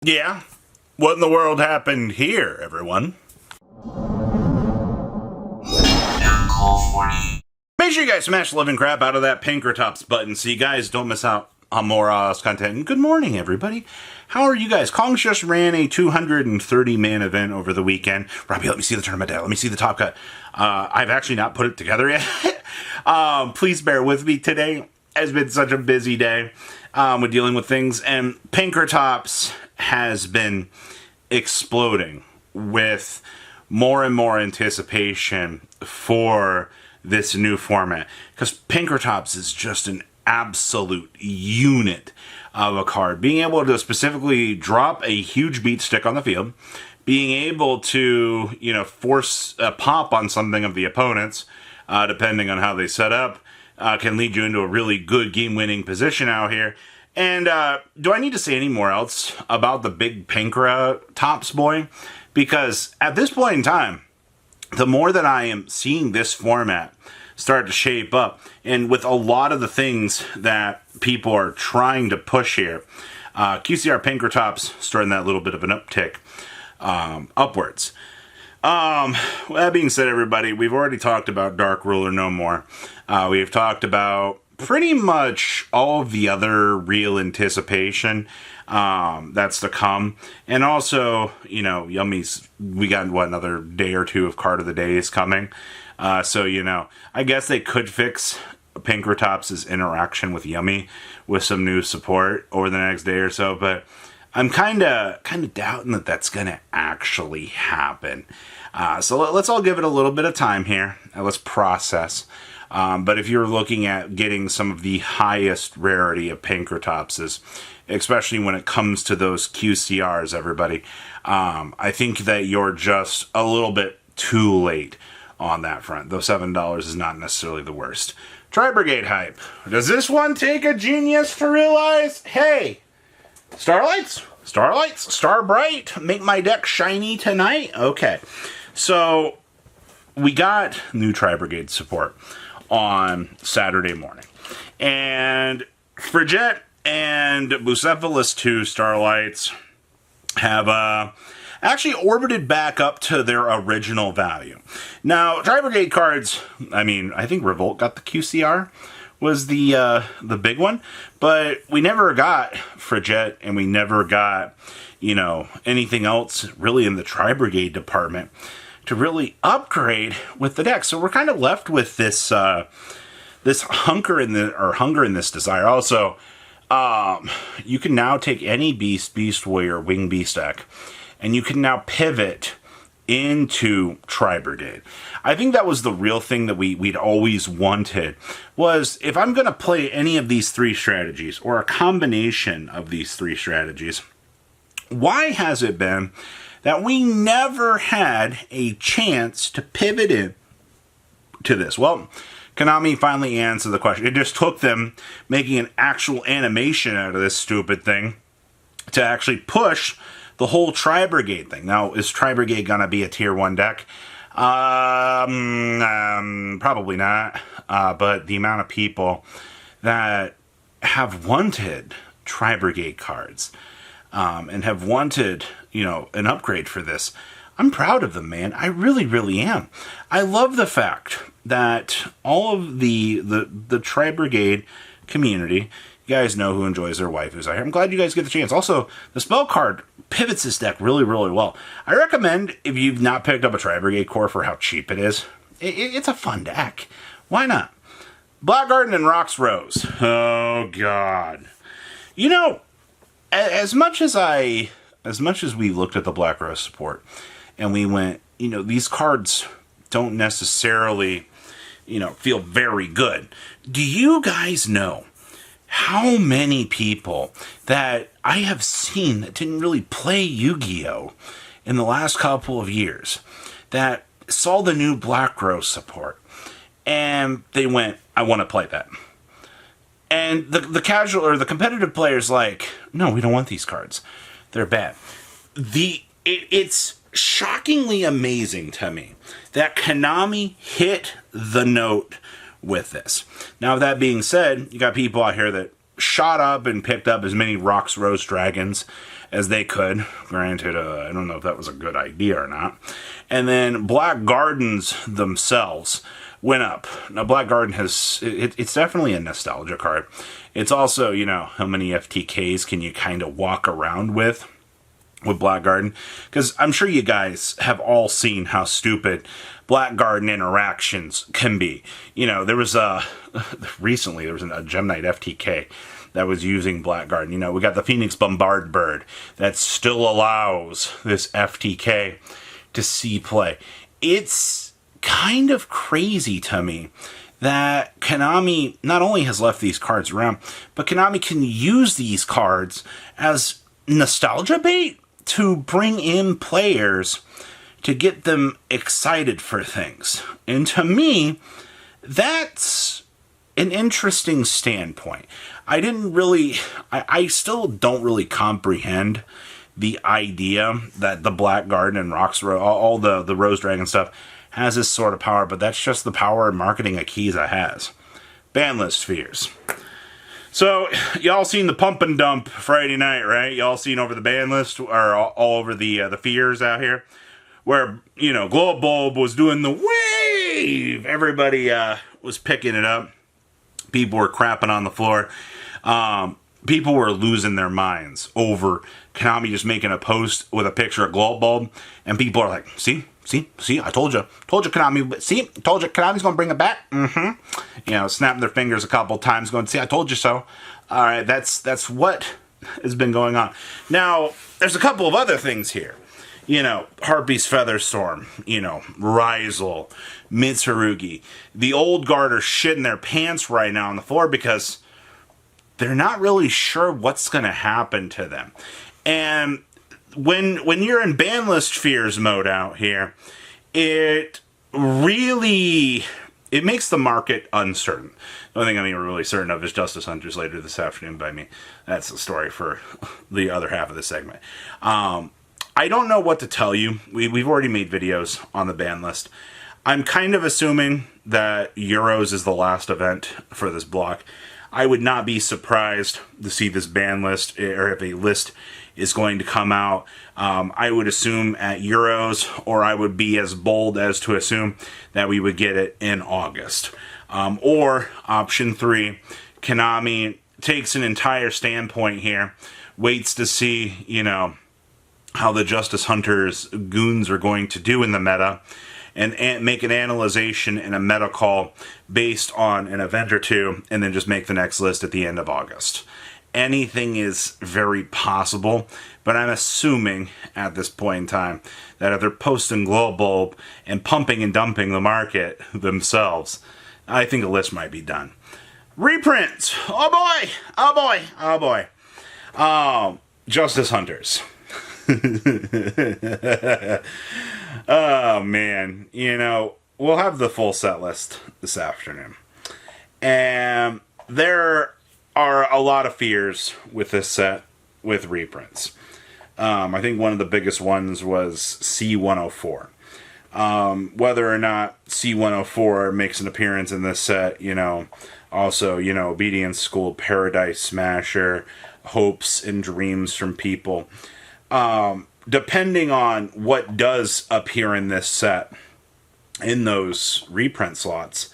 Yeah? What in the world happened here, everyone? Make sure you guys smash the living crap out of that Pinkertops button so you guys don't miss out on more content. And good morning, everybody. How are you guys? Kongs just ran a 230-man event over the weekend. Robbie, let me see the tournament data. Let me see the top cut. I've actually not put it together yet. Please bear with me today. It's been such a busy day with dealing with things. And Pinkertops has been exploding with more and more anticipation for this new format, because Pinkertops is just an absolute unit of a card. Being able to specifically drop a huge beat stick on the field, being able to, force a pop on something of the opponents, depending on how they set up, can lead you into a really good game-winning position out here. And do I need to say any more else about the big Pinkertops boy? Because at this point in time, the more that I am seeing this format start to shape up, and with a lot of the things that people are trying to push here, QCR Pinkertops starting that little bit of an uptick upwards. That being said, everybody, we've already talked about Dark Ruler No More. We've talked about pretty much all of the other real anticipation that's to come. And also, Yummy's, we got, another day or two of Card of the Day is coming. So, I guess they could fix Pinkertops' interaction with Yummy with some new support over the next day or so, but I'm kind of doubting that that's going to actually happen. So let's all give it a little bit of time here. Let's process. But if you're looking at getting some of the highest rarity of Pinkertopses, especially when it comes to those QCRs, everybody, I think that you're just a little bit too late on that front. Though $7 is not necessarily the worst. Tri-Brigade hype. Does this one take a genius to realize, hey, Starlights, Star Bright, make my deck shiny tonight? Okay. So, we got new Tri-Brigade support on Saturday morning. And Frigette and Bucephalus 2 Starlights have actually orbited back up to their original value. Now, Tri-Brigade cards, I think Revolt got the QCR, was the big one, but we never got Frigette, and we never got, anything else really in the Tri-Brigade department to really upgrade with the deck. So we're kind of left with this this hunger in this desire. Also, you can now take any Beast Warrior, Wing Beast deck, and you can now pivot into Tri-Brigade. I think that was the real thing that we'd always wanted, was if I'm going to play any of these three strategies, or a combination of these three strategies, why has it been that we never had a chance to pivot in to this? Well, Konami finally answered the question. It just took them making an actual animation out of this stupid thing to actually push the whole Tri-Brigade thing. Now, is Tri-Brigade gonna be a tier 1 deck? Probably not. But the amount of people that have wanted Tri-Brigade cards and have wanted, an upgrade for this, I'm proud of them, man. I really, really am. I love the fact that all of the Tri-Brigade community, you guys know who enjoys their waifus out here. I'm glad you guys get the chance. Also, the spell card pivots this deck really, really well. I recommend, if you've not picked up a Tri-Brigade core for how cheap it is, it's a fun deck. Why not? Black Garden and Rox Rose. Oh, God. As much as we looked at the Black Rose support, and we went, these cards don't necessarily, feel very good. Do you guys know how many people that I have seen that didn't really play Yu-Gi-Oh! In the last couple of years that saw the new Black Rose support and they went, I want to play that. And the casual or the competitive players like, no, we don't want these cards. They're bad. It's shockingly amazing to me that Konami hit the note with this. Now, that being said, you got people out here that shot up and picked up as many Rox Rose Dragons as they could. Granted, I don't know if that was a good idea or not. And then Black Gardens themselves went up. Now, Black Garden it's definitely a nostalgia card. It's also, how many FTKs can you kind of walk around with Black Garden? Because I'm sure you guys have all seen how stupid Black Garden interactions can be. There was recently there was a Gem Knight FTK that was using Black Garden. We got the Phoenix Bombard Bird that still allows this FTK to see play. It's kind of crazy to me that Konami not only has left these cards around, but Konami can use these cards as nostalgia bait to bring in players to get them excited for things. And to me, that's an interesting standpoint. I still don't really comprehend the idea that the Black Garden and all the Rose Dragon stuff has this sort of power, but that's just the power and marketing Akiza has. Banlist fears. So, y'all seen the pump and dump Friday night, right? Y'all seen over the ban list, or all over the fears out here? Where, Glow Bulb was doing the wave! Everybody was picking it up. People were crapping on the floor. People were losing their minds over Konami just making a post with a picture of Glow Bulb. And people are like, see, I told you Konami, told you Konami's gonna bring it back. Snapping their fingers a couple times, going, see, I told you so. All right, that's what has been going on. Now, there's a couple of other things here. Harpy's Featherstorm, Ryzel, Mitsurugi. The old guard are shitting their pants right now on the floor because they're not really sure what's going to happen to them. And when you're in banlist fears mode out here, it makes the market uncertain. The only thing I'm even really certain of is Justice Hunters later this afternoon by me. That's the story for the other half of the segment. I don't know what to tell you. We've already made videos on the ban list. I'm kind of assuming that Euros is the last event for this block. I would not be surprised to see this ban list, or if a list is going to come out. I would assume at Euros, or I would be as bold as to assume that we would get it in August. Or option 3, Konami takes an entire standpoint here, waits to see, how the Justice Hunters goons are going to do in the meta, and make an analyzation and a meta call based on an event or two, and then just make the next list at the end of August. Anything is very possible, but I'm assuming at this point in time that if they're posting Glow Bulb and pumping and dumping the market themselves, I think a list might be done. Reprints! Oh boy! Oh boy! Oh boy! Justice Hunters. Oh man, we'll have the full set list this afternoon. And there are a lot of fears with this set with reprints. I think one of the biggest ones was C104. Whether or not C104 makes an appearance in this set, also, Obedience School, Paradise Smasher, Hopes and Dreams from People. Depending on what does appear in this set, in those reprint slots,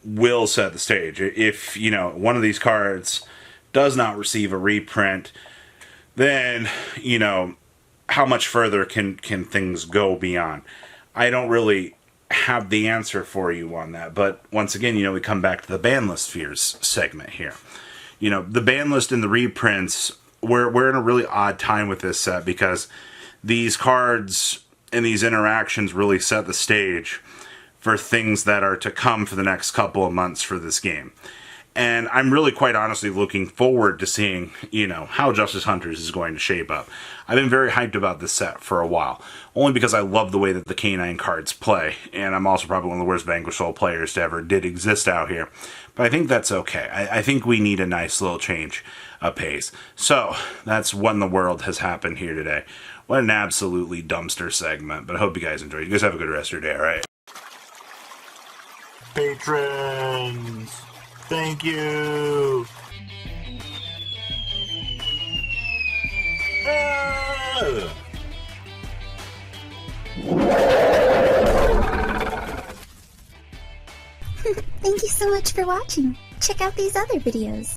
will set the stage. If, one of these cards does not receive a reprint, then, how much further can things go beyond? I don't really have the answer for you on that. But once again, we come back to the ban list fears segment here. The ban list and the reprints, we're in a really odd time with this set because these cards and these interactions really set the stage for things that are to come for the next couple of months for this game. And I'm really quite honestly looking forward to seeing, how Justice Hunters is going to shape up. I've been very hyped about this set for a while, only because I love the way that the K9 cards play, and I'm also probably one of the worst Vanquish Soul players to ever did exist out here. But I think that's okay. I think we need a nice little change of pace. So, that's what in the world has happened here today. What an absolutely dumpster segment, but I hope you guys enjoyed. You guys have a good rest of your day, alright? Patrons! Thank you! Thank you so much for watching. Check out these other videos.